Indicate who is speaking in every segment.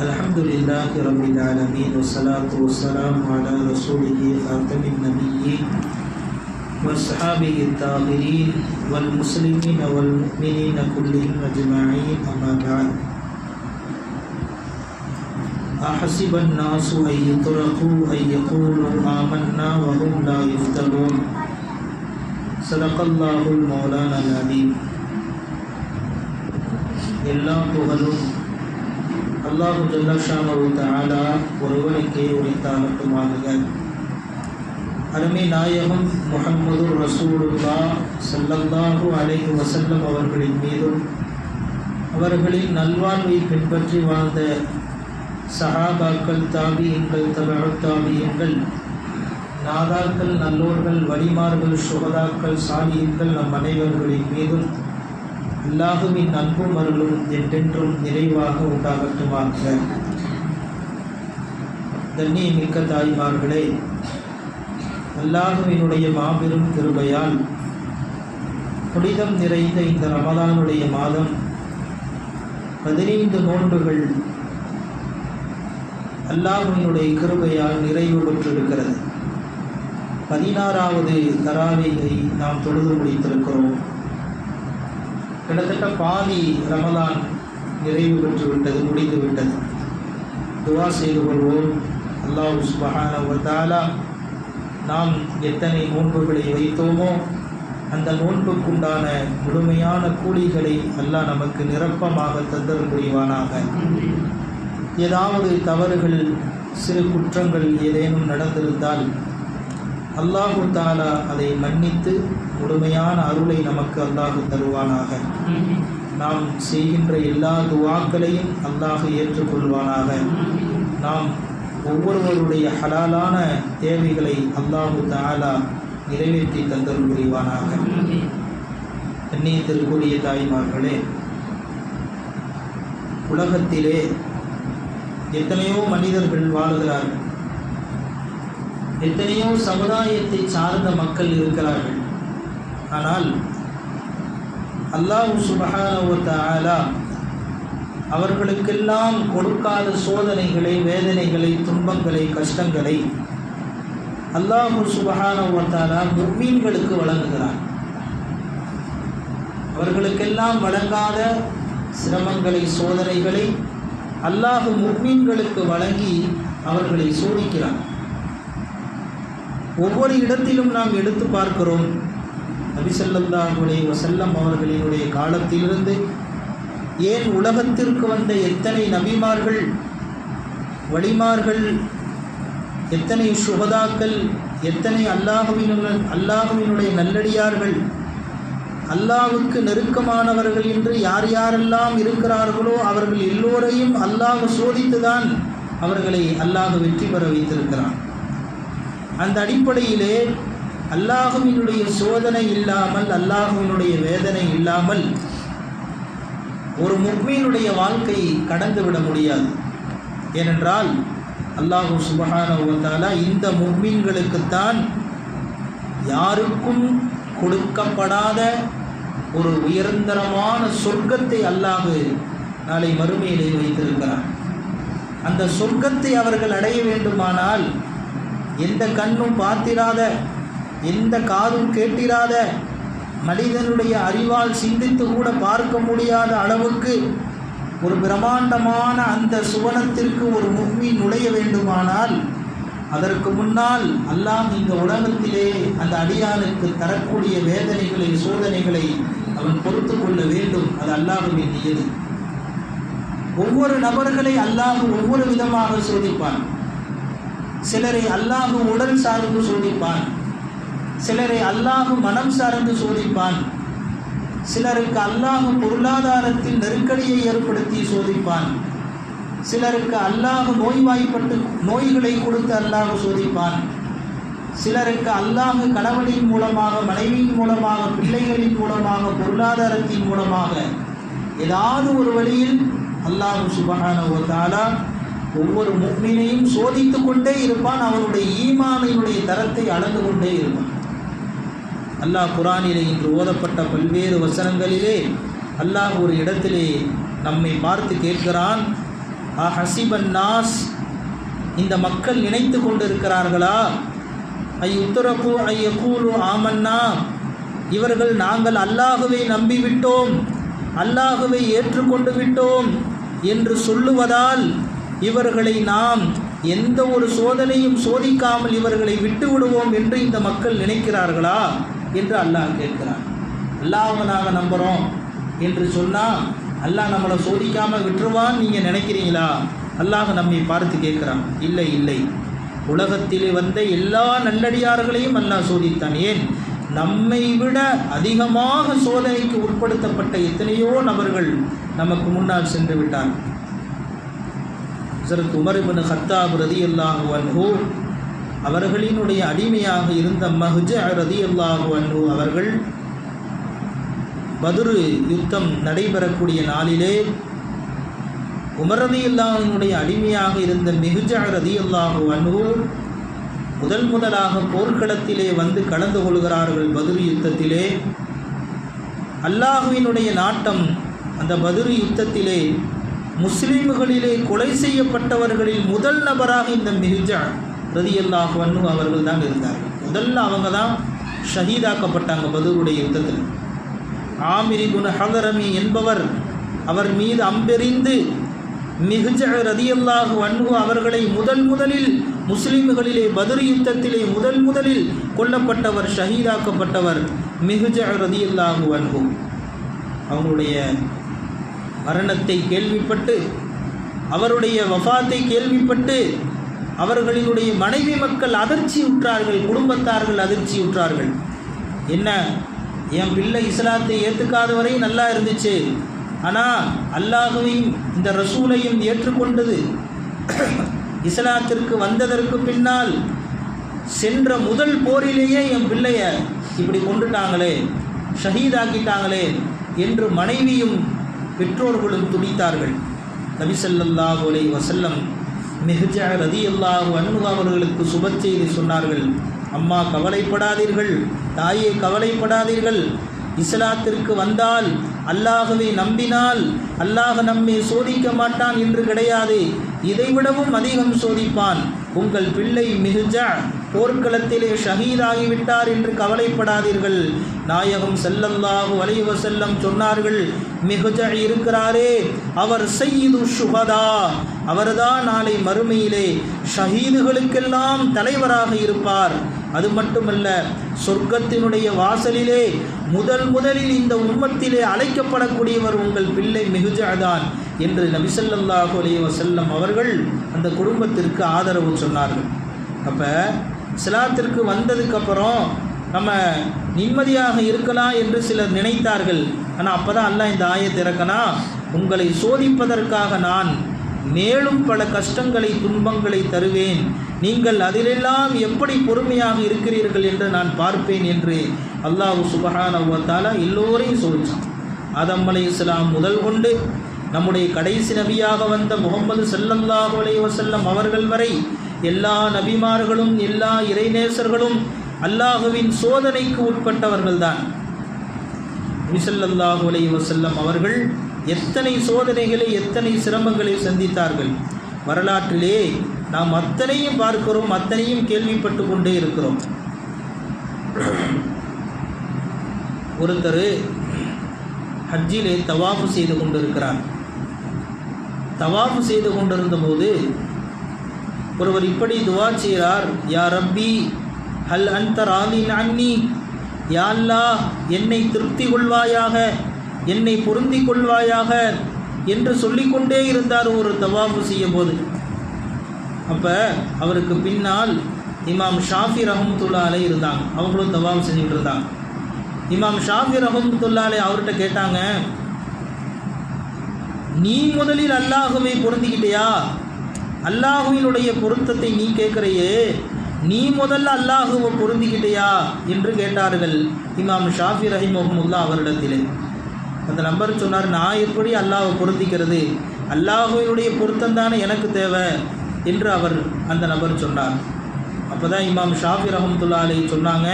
Speaker 1: Alhamdulillahi Rabbil Alameen wassalatu wassalamu ala rasulihi khatamin nabiyyin washabihi at-tahirin wal muslimin wal mu'minin kullihim ajma'in amma ba'd. Ahasiba an-nasu an yutraku an yaqulu amanna wa hum la yuftanun. Sadaqallahul Mawlana al-Alim. எல்லா புகழும் அல்லாஹு ஜல்ல ஷானஹு தஆலா ஒருவனுக்கே உரித்தாகட்டுமாக. அருமை நாயகம் முஹம்மது ரசூலுல்லாஹ் ஸல்லல்லாஹு அலைஹி வஸல்லம் அவர்களின் மீதும் அவர்களின் நல்வாழ்வை பின்பற்றி வாழ்ந்த சஹாபாக்கள், தாபியீன்கள், தபஅத் தாபியீன்கள், நாதாக்கள், நல்லோர்கள், வலிமார்கள், சுஹதாக்கள், சாலிஹீன்கள் நம் அனைவர்களின் மீதும் அல்லாஹுவின் அன்பும் அருளும் என்றென்றும் நிறைவாக உண்டாகட்டுமாக. கண்ணியமிக்க தாய்மார்களே, அல்லாஹுவினுடைய மாபெரும் கிருபையால் புனிதம் நிறைந்த இந்த ரமதானுடைய மாதம் 15 நோன்புகள் அல்லாஹுவினுடைய கிருபையால் நிறைவு பெற்றிருக்கிறது. 16வது தராவீகை நாம் தொழுது முடித்திருக்கிறோம். கிட்டத்தட்ட பாதி ரமலான் நிறைவு பெற்றுவிட்டது, முடிந்துவிட்டது. துவா செய்து கொள்வோம். அல்லாஹ் சுப்ஹானஹு வ தஆலா நாம் எத்தனை நோன்புகளை வைத்தோமோ அந்த நோன்புக்குண்டான முழுமையான கூலிகளை அல்லாஹ் நமக்கு நிரப்பமாக தந்தல் புரிவானாக. ஏதாவது தவறுகள், சிறு குற்றங்கள் ஏதேனும் நடந்திருந்தால் அல்லாஹு தஆலா அதை மன்னித்து முழுமையான அருளை நமக்கு அல்லாஹ் தருவானாக. நாம் செய்கின்ற எல்லா துஆக்களையும் அல்லாஹ் ஏற்றுக்கொள்வானாக. நாம் ஒவ்வொருவருடைய ஹலாலான தேவைகளை அல்லாஹு தஆலா நிறைவேற்றி தந்தல் புரிவானாக. கண்ணியத்திற்குரிய தாய்மார்களே, உலகத்திலே எத்தனையோ மனிதர்கள் வாழுகிறார்கள், எத்தனையோ சமுதாயத்தை சார்ந்த மக்கள் இருக்கிறார்கள். ஆனால் அல்லாஹ் சுப்ஹானஹு வ தஆலா அவர்களுக்கெல்லாம் கொடுக்காத சோதனைகளை, வேதனைகளை, துன்பங்களை, கஷ்டங்களை அல்லாஹ் சுப்ஹானஹு வ தஆலா முஃமின்களுக்கு வழங்குகிறார். அவர்களுக்கெல்லாம் வழங்காத சிரமங்களை, சோதனைகளை அல்லாஹ் முஃமின்களுக்கு வழங்கி அவர்களை சோதிக்கிறார். ஒவ்வொரு இடத்திலும் நாம் எடுத்து பார்க்கிறோம். நபி ஸல்லல்லாஹு அலைஹி வஸல்லம் அவர்களினுடைய காலத்திலிருந்து ஏன் உலகத்திற்கு வந்த எத்தனை நபிமார்கள், வலிமார்கள், எத்தனை சுஹதாக்கள், எத்தனை அல்லாஹுவினுடைய நல்லடியார்கள், அல்லாஹ்வுக்கு நெருக்கமானவர்கள் என்று யார் யாரெல்லாம் இருக்கிறார்களோ அவர்கள் எல்லோரையும் அல்லாஹ் சோதித்துதான் அவர்களை அல்லாஹ் வெற்றி பெற வைத்திருக்கிறான். அந்த அடிப்படையிலே அல்லாஹுவினுடைய சோதனை இல்லாமல், அல்லாஹுவினுடைய வேதனை இல்லாமல் ஒரு முஃமினுடைய வாழ்க்கை கடந்துவிட முடியாது. ஏனென்றால் அல்லாஹ் சுப்ஹானஹு வ தஆலா இந்த முஃமின்களுக்குத்தான் யாருக்கும் கொடுக்கப்படாத ஒரு உயர்ந்தரமான சொர்க்கத்தை அல்லாஹ் நாளை மறுமையிலே வைத்திருக்கிறார். அந்த சொர்க்கத்தை அவர்கள் அடைய வேண்டுமானால் எந்த கண்ணும் பார்த்திராத, எந்த காதும் கேட்டிராத, மனிதனுடைய அறிவால் சிந்தித்து கூட பார்க்க முடியாத அளவுக்கு ஒரு பிரம்மாண்டமான அந்த சுவனத்திற்கு ஒரு முஃமின் நுழைய வேண்டுமானால் அதற்கு முன்னால் அல்லாஹ் இந்த உலகத்திலே அந்த அடியானுக்கு தரக்கூடிய வேதனைகளை, சோதனைகளை அவன் பொறுத்து கொள்ள வேண்டும். அது அல்லாஹ்வின் நியதி. ஒவ்வொரு நபர்களை அல்லாஹ் ஒவ்வொரு விதமாக சோதிப்பான். சிலரை அல்லாஹ் உடல் சார்ந்து சோதிப்பான், சிலரை அல்லாஹ் மனம் சார்ந்து சோதிப்பான், சிலருக்கு அல்லாஹ் பொருளாதாரத்தில் நெருக்கடியை ஏற்படுத்தி சோதிப்பான், சிலருக்கு அல்லாஹ் நோய்வாய்ப்பட்டு நோய்களை கொடுத்து அல்லாஹ் சோதிப்பான், சிலருக்கு அல்லாஹ் கணவனின் மூலமாக, மனைவியின் மூலமாக, பிள்ளைகளின் மூலமாக, பொருளாதாரத்தின் மூலமாக ஏதாவது ஒரு வழியில் அல்லாஹ் சுப்ஹானஹு வ தஆலா ஒவ்வொரு முஃமினையும் சோதித்து கொண்டே இருப்பான். அவனுடைய ஈமானினுடைய தரத்தை அளந்து கொண்டே இருப்பான். அல்லாஹ் குர்ஆனிலே இன்று ஓதப்பட்ட பல்வேறு வசனங்களிலே அல்லாஹ் ஒரு இடத்திலே நம்மை பார்த்து கேட்கிறான், அஹஸிபன் நாஸ், இந்த மக்கள் நினைத்து கொண்டிருக்கிறார்களா, ஐயுத்ரகு ஐயகூலு ஆமன்னா, இவர்கள் நாங்கள் அல்லாஹுவை நம்பிவிட்டோம், அல்லாஹுவை ஏற்றுக்கொண்டு விட்டோம் என்று சொல்லுவதால் இவர்களை நாம் எந்த ஒரு சோதனையும் சோதிக்காமல் இவர்களை விட்டு விடுவோம் என்று இந்த மக்கள் நினைக்கிறார்களா என்று அல்லாஹ் கேட்கிறான். அல்லாஹ்வை நாங்கள் நம்புகிறோம் என்று சொன்னால் அல்லாஹ் நம்மளை சோதிக்காமல் விட்டுருவான்னு நீங்கள் நினைக்கிறீங்களா? அல்லாஹ் நம்மை பார்த்து கேட்குறான். இல்லை இல்லை, உலகத்திலே வந்த எல்லா நல்லடியார்களையும் அல்லாஹ் சோதித்தான். ஏன், நம்மை விட அதிகமாக சோதனைக்கு உட்படுத்தப்பட்ட எத்தனையோ நபர்கள் நமக்கு முன்னால் சென்று விட்டார். ஹஸரத் உமர் இப்னு கத்தாப் ரலியல்லாஹு அன்ஹு அவர்களினுடைய அடிமையாக இருந்த மஹ்ஜா ரலியல்லாஹு அன்ஹு அவர்கள் பத்ரு யுத்தம் நடைபெறக்கூடிய நாளிலே உமர் ரலியல்லாஹுவினுடைய அடிமையாக இருந்த மிஹ்ஜா ரலியல்லாஹு அன்ஹு முதலாக போர்க்களத்திலே வந்து கலந்து கொள்கிறார்கள். பத்ரு யுத்தத்திலே அல்லாஹுவினுடைய நாட்டம் அந்த பத்ரு யுத்தத்திலே முஸ்லிம்களிலே கொலை செய்யப்பட்டவர்களில் முதல் நபராக இந்த மிஹ்ஜா ரலியல்லாஹு அன்ஹு அவர்கள் தான் இருந்தார்கள். முதல்ல அவங்க தான் ஷஹீதாக்கப்பட்டாங்க பத்ருடைய யுத்தத்தில். ஆமிர் இப்னு ஹதரமி என்பவர் அவர் மீது அம்பெறிந்து மிஹ்ஜா ரலியல்லாஹு அன்ஹு அவர்களை முதலில் முஸ்லிம்களிலே பத்ரு யுத்தத்திலே முதலில் கொல்லப்பட்டவர், ஷஹீதாக்கப்பட்டவர் மிஹ்ஜா ரலியல்லாஹு அன்ஹு. அவங்களுடைய மரணத்தை கேள்விப்பட்டு, அவருடைய வஃபாத்தை கேள்விப்பட்டு அவர்களினுடைய மனைவி மக்கள் அதிர்ச்சி உற்றார்கள், குடும்பத்தார்கள் அதிர்ச்சி உற்றார்கள். என்ன, என் பிள்ளை இஸ்லாத்தை ஏற்றுக்காத வரை நல்லா இருந்துச்சு, ஆனால் அல்லாஹுவையும் இந்த ரசூலையும் ஏற்றுக்கொண்டது இஸ்லாத்திற்கு வந்ததற்கு பின்னால் சென்ற முதல் போரிலேயே என் பிள்ளைய இப்படி கொண்டுட்டாங்களே, ஷஹீதாக்கிட்டாங்களே என்று மனைவியும் பெற்றோர்களும் துடித்தார்கள். நபி ஸல்லல்லாஹு அலைஹி வஸல்லம் மிஹ்ஜா ரலியல்லாஹு அன்ஹு அவர்களுக்கு சுப செய்தி சொன்னார்கள். அம்மா கவலைப்படாதீர்கள், தாயே கவலைப்படாதீர்கள், இஸ்லாத்திற்கு வந்தால் அல்லாஹுவை நம்பினால் அல்லாஹ் நம்மை சோதிக்க மாட்டான் என்று கிடையாது, இதைவிடவும் அதிகம் சோதிப்பான். உங்கள் பிள்ளை மிஹ்ஜா போர்க்களத்திலே ஷஹீதாகிவிட்டார் என்று கவலைப்படாதீர்கள். நாயகம் ஸல்லல்லாஹு அலைஹி வஸல்லம் சொன்னார்கள், மிஹ்ஜா இருக்கிறாரே அவர் சய்யிது ஷுஹதா, அவர்தான் நாளை மறுமையிலே ஷஹீதுகளுக்கெல்லாம் தலைவராக இருப்பார். அது மட்டுமல்ல, சொர்க்கத்தினுடைய வாசலிலே முதலில் இந்த உம்மத்திலே அழைக்கப்படக்கூடியவர் உங்கள் பிள்ளை மிஹ்ஜா தான் என்று நபி ஸல்லல்லாஹு அலைஹி வஸல்லம் அவர்கள் அந்த குடும்பத்திற்கு ஆதரவு சொன்னார்கள். அப்போ இஸ்லாத்திற்கு வந்ததுக்கப்புறம் நம்ம நிம்மதியாக இருக்கலாம் என்று சிலர் நினைத்தார்கள். ஆனால் அப்போ தான் அல்லாஹ் இந்த ஆயத்தை இறக்கனா, உங்களை சோதிப்பதற்காக நான் மேலும் பல கஷ்டங்களை துன்பங்களை தருவேன், நீங்கள் அதிலெல்லாம் எப்படி பொறுமையாக இருக்கிறீர்கள் என்று நான் பார்ப்பேன் என்று அல்லாஹ் சுப்ஹானஹு வ தஆலா எல்லோரையும் சோதிச்சான். ஆதம் அலைஹிஸ்ஸலாம் முதல் கொண்டு நம்முடைய கடைசி நபியாக வந்த முஹம்மது ஸல்லல்லாஹு அலைஹி வஸல்லம் அவர்கள் வரை எல்லா நபிமார்களும் எல்லா இறைநேசர்களும் அல்லாஹுவின் சோதனைக்கு உட்பட்டவர்கள்தான். நபி ஸல்லல்லாஹு அலைஹி வஸல்லம் அவர்கள் எத்தனை சோதனைகளை எத்தனை சிரமங்களை சந்தித்தார்கள். வரலாற்றிலே நாம் அத்தனையும் பார்க்கிறோம், அத்தனையும் கேள்விப்பட்டு கொண்டே இருக்கிறோம். ஒருத்தர் ஹஜ்ஜிலே தவாஃபு செய்து கொண்டிருக்கிறார். தவாஃபு செய்து கொண்டிருந்த போது ஒருவர் இப்படி துவா செய்கிறார், யா ரப்பி ஹல் அன்த ராலின் அன்னி, யா அல்லாஹ் என்னை திருப்தி கொள்வாயாக, என்னை பொருந்தி கொள்வாயாக என்று சொல்லிக்கொண்டே இருந்தார் ஒரு தவாஃபு செய்யும் போது. அப்போ அவருக்கு பின்னால் இமாம் ஷாஃபி ரஹ்மத்துல்லாஹி அலைஹி இருந்தாங்க, அவங்களும் தவாஃப் செஞ்சுட்டு இருந்தாங்க. இமாம் ஷாஃபி ரஹ்மத்துல்லாஹி அலைஹி அவர்கிட்ட கேட்டாங்க, நீ முதலில் அல்லாஹுவை பொருந்திக்கிட்டியா, அல்லாஹுவினுடைய பொருத்தத்தை நீ கேட்குறையே, நீ முதல்ல அல்லாஹுவை பொருந்திக்கிட்டியா என்று கேட்டார்கள் இமாம் ஷாஃபி ரஹிமஹுல்லாஹ் அவரிடத்திலே. அந்த நபர் சொன்னார், நான் எப்படி அல்லாஹ்வை பொருந்திக்கிறது, அல்லாஹுவினுடைய பொருத்தம் தானே எனக்கு தேவை என்று அவர் அந்த நபர் சொன்னார். அப்போ தான் இமாம் ஷாஃபி ரஹ்மத்துல்லாஹி அலைஹி சொன்னாங்க,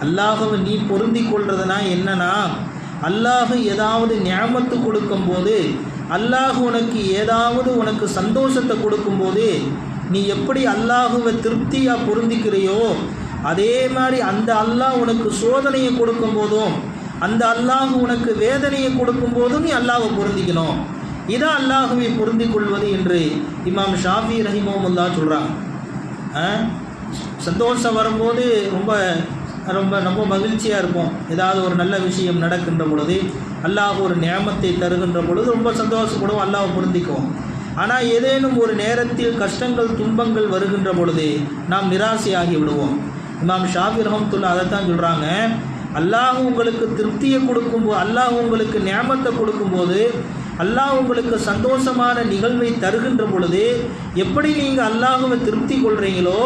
Speaker 1: அல்லாஹுவை நீ பொருந்தி கொள்றதுனா என்னன்னா, அல்லாஹ் ஏதாவது நியாமத்து கொடுக்கும்போது அல்லாஹ் உனக்கு ஏதாவது உனக்கு சந்தோஷத்தை கொடுக்கும்போது நீ எப்படி அல்லாஹுவை திருப்தியாக பொருந்திக்கிறையோ அதே மாதிரி அந்த அல்லாஹ் உனக்கு சோதனையை கொடுக்கும் போதும் அந்த அல்லாஹ் உனக்கு வேதனையை கொடுக்கும் போதும் நீ அல்லாஹ்வை பொருந்திக்கணும். இதான் அல்லாஹுவை பொருந்தி கொள்வது என்று இமாம் ஷாஃபி ரஹிமஹுல்லாஹ் சொல்கிறாங்க. சந்தோஷம் வரும்போது ரொம்ப ரொம்ப ரொம்ப மகிழ்ச்சியாக இருக்கும். ஏதாவது ஒரு நல்ல விஷயம் நடக்கின்ற பொழுது அல்லாஹ் ஒரு நியமத்தை தருகின்ற பொழுது ரொம்ப சந்தோஷப்படுவோம், அல்லாஹ்வை பொருந்திக்குவோம். ஆனால் ஏதேனும் ஒரு நேரத்தில் கஷ்டங்கள் துன்பங்கள் வருகின்ற பொழுது நாம் நிராசையாகி விடுவோம். இமாம் ஷாஃபி ரஹ்மத்துல்லாஹ் அதைத்தான் சொல்கிறாங்க, அல்லாஹ் உங்களுக்கு திருப்தியை கொடுக்கும்போது, அல்லாஹ் உங்களுக்கு நியமத்தை கொடுக்கும்போது, அல்லாஹ் உங்களுக்கு சந்தோஷமான நிகழ்வை தருகின்ற பொழுது எப்படி நீங்கள் அல்லாஹுவை திருப்தி கொள்கிறீங்களோ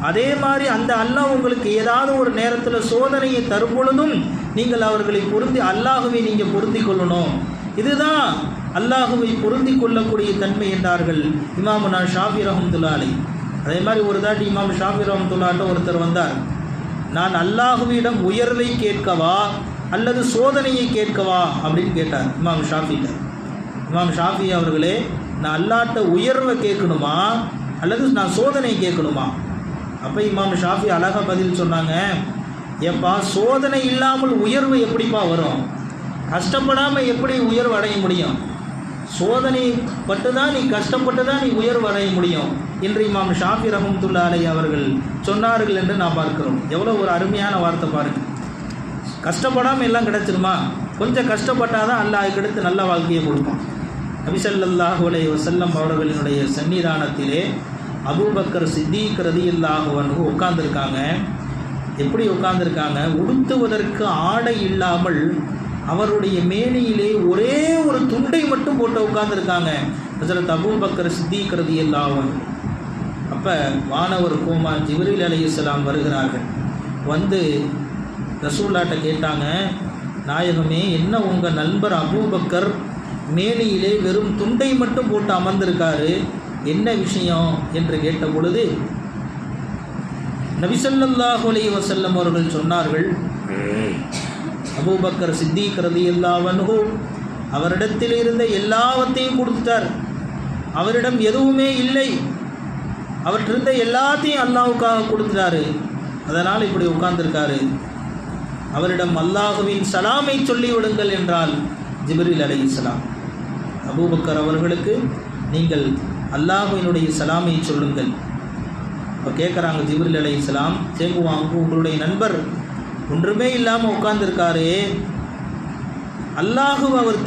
Speaker 1: அதே மாதிரி அந்த அல்லாஹ் உங்களுக்கு ஏதாவது ஒரு நேரத்தில் சோதனையை தரும் பொழுதும் நீங்கள் அவர்களை பொருந்தி அல்லாஹுவை நீங்கள் பொருந்தி கொள்ளணும். இதுதான் அல்லாஹுவை பொருந்தி கொள்ளக்கூடிய தன்மை என்றார்கள் இமாமுனா ஷாஃபி ரஹ்மத்துல்லாஹி அலைஹி. அதே மாதிரி ஒரு தாட்டி இமாம் ஷாஃபி ரஹ்மத்துல்லாஹி ஒருத்தர் வந்தார், நான் அல்லாஹுவிடம் உயர்வை கேட்கவா அல்லது சோதனையை கேட்கவா அப்படின்னு கேட்டார் இமாம் ஷாஃபிட்ட. இமாம் ஷாஃபி அவர்களே, நான் அல்லாட்ட உயர்வை கேட்கணுமா அல்லது நான் சோதனை கேட்கணுமா? அப்போ இமாம் ஷாஃபி அழகாக பதில் சொன்னாங்க, ஏப்பா சோதனை இல்லாமல் உயர்வு எப்படிப்பா வரும்? கஷ்டப்படாமல் எப்படி உயர்வு அடைய முடியும்? சோதனை பட்டு தான் நீ கஷ்டப்பட்டு தான் நீ உயர்வு அடைய முடியும் என்று இமாம் ஷாஃபி ரஹ்மத்துல்லாஹி அலைஹி அவர்கள் சொன்னார்கள் என்று நான் பார்க்கிறோம். எவ்வளோ ஒரு அருமையான வார்த்தை பாருங்கள். கஷ்டப்படாமல் எல்லாம் கிடைச்சிருமா? கொஞ்சம் கஷ்டப்பட்டால் தான் அல்லாஹ் கிடைத்து நல்ல வாழ்க்கையை கொடுப்பான். நபி ஸல்லல்லாஹு அலைஹி வஸல்லம் அவர்களினுடைய சன்னிதானத்திலே அபூபக்கர் சித்தீக் ரலியல்லாஹு அன்ஹு உட்கார்ந்துருக்காங்க. எப்படி உட்கார்ந்துருக்காங்க? உடுத்துவதற்கு ஆடை இல்லாமல் அவருடைய மேனியிலே ஒரே ஒரு துண்டை மட்டும் போட்டு உட்கார்ந்துருக்காங்க ஹஜ்ரத் அபூபக்கர் சித்தீக் ரலியல்லாஹு அன்ஹு. அப்போ வானவர் கோமான் ஜிப்ரீல் அலைஹிஸ்ஸலாம் வருகிறார்கள். வந்து ரசூலுல்லாஹ்ட்ட கேட்டாங்க, நாயகமே, என்ன உங்கள் நண்பர் அபூபக்கர் மேனியிலே வெறும் துண்டை மட்டும் போட்டு அமர்ந்திருக்காரு, என்ன விஷயம் என்று கேட்ட பொழுது நபி ஸல்லல்லாஹு அலைஹி வஸல்லம் அவர்கள் சொன்னார்கள், அபூபக்கர் சித்தீக் ரலியல்லாஹு அன்ஹு அவரிடத்தில் இருந்த எல்லாவற்றையும் கொடுத்துட்டார். அவரிடம் எதுவுமே இல்லை, அவற்றிருந்த எல்லாத்தையும் அல்லாஹ்வுக்காக கொடுத்துட்டாரு. அதனால் இப்படி உட்கார்ந்திருக்காரு. அவரிடம் அல்லாஹுவின் சலாமை சொல்லிவிடுங்கள் என்றால் ஜிப்ரீல் அலைஹிஸ்ஸலாம். அபூபக்கர் அவர்களுக்கு நீங்கள் அல்லாஹுவினுடைய சலாமை சொல்லுங்கள். இப்போ கேட்குறாங்க ஜிப்ரீல் அலைஹிஸ்ஸலாம், சேங்குவாங்க, உங்களுடைய நண்பர் ஒன்றுமே இல்லாமல் உட்கார்ந்துருக்காரு, அல்லாஹு அவர்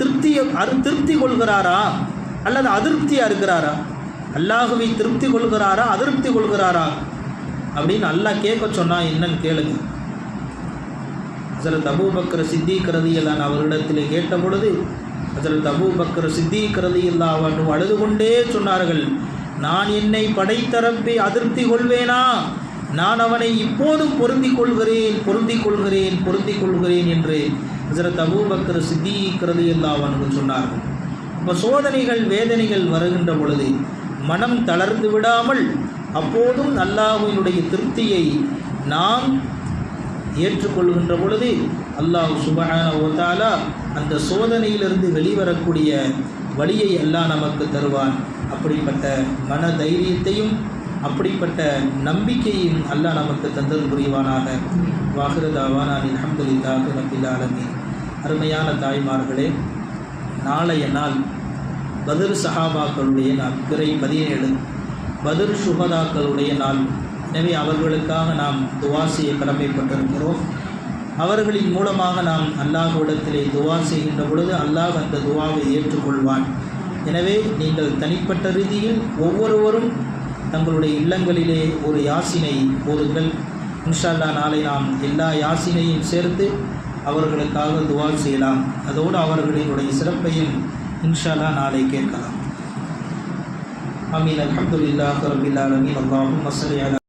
Speaker 1: திருப்தி கொள்கிறாரா அல்லது அதிருப்தியாக இருக்கிறாரா? அல்லாஹுவை திருப்தி கொள்கிறாரா அதிருப்தி கொள்கிறாரா அப்படின்னு அல்லாஹ் கேட்க சொன்னால் என்னன்னு கேளுங்க. ஹஜ்ரத் அபூபக்கர் சித்தீக் ரலியல்லாஹு அன்ஹு அவரிடத்தில் கேட்ட பொழுது ஹஜ்ரத் அபூபக்கர் சித்தீக் ரலியல்லாஹு அன்ஹு அழுது கொண்டே சொன்னார்கள், நான் என்னை படைத்த ரப்பை அதிருப்தி கொள்வேனா? நான் அவனை இப்போதும் பொருந்திக் கொள்கிறேன் என்று ஹஜ்ரத் அபூபக்கர் சித்தீக் ரலியல்லாஹு அன்ஹு சொன்னார்கள். இப்போ சோதனைகள் வேதனைகள் வருகின்ற பொழுது மனம் தளர்ந்து விடாமல் அப்போதும் அல்லாஹ்வினுடைய திருப்தியை நாம் ஏற்றுக்கொள்கின்ற பொழுது அல்லாஹ் சுப்ஹானஹு வ தஆலா அந்த சோதனையிலிருந்து வெளிவரக்கூடிய வழியை அல்லாஹ் நமக்கு தருவான். அப்படிப்பட்ட மன தைரியத்தையும் அப்படிப்பட்ட நம்பிக்கையும் அல்லாஹ் நமக்கு தந்தல் புரிவானாக. வாஹிரு தாவானா அல்ஹம்துலில்லாஹி ரப்பில் ஆலமீன். அருமையான தாய்மார்களே, நாளைய நாள் பத்ர் சஹாபாக்களுடைய நாள், பிறை 17 பத்ர் சுஹதாக்களுடைய நாள். எனவே அவர்களுக்காக நாம் துவா செய்ய கடமைப்பட்டிருக்கிறோம். அவர்களின் மூலமாக நாம் அல்லாஹ்விடத்திலே துவா செய்கின்ற பொழுது அல்லாஹ் அந்த துவாவை ஏற்றுக்கொள்வான். எனவே நீங்கள் தனிப்பட்ட ரீதியில் ஒவ்வொருவரும் தங்களுடைய இல்லங்களிலே ஒரு யாசினை ஓதுங்கள். இன்ஷா அல்லாஹ் நாளை நாம் எல்லா யாசினையும் சேர்த்து அவர்களுக்காக துவா செய்யலாம். அதோடு அவர்களினுடைய சிறப்பையும் இன்ஷா அல்லாஹ் நாளை கேட்கலாம். ஆமீன். அல்ஹம்துலில்லாஹி ரப்பில் ஆலமீன். அல்லாஹும்ம ஸல்லி அலா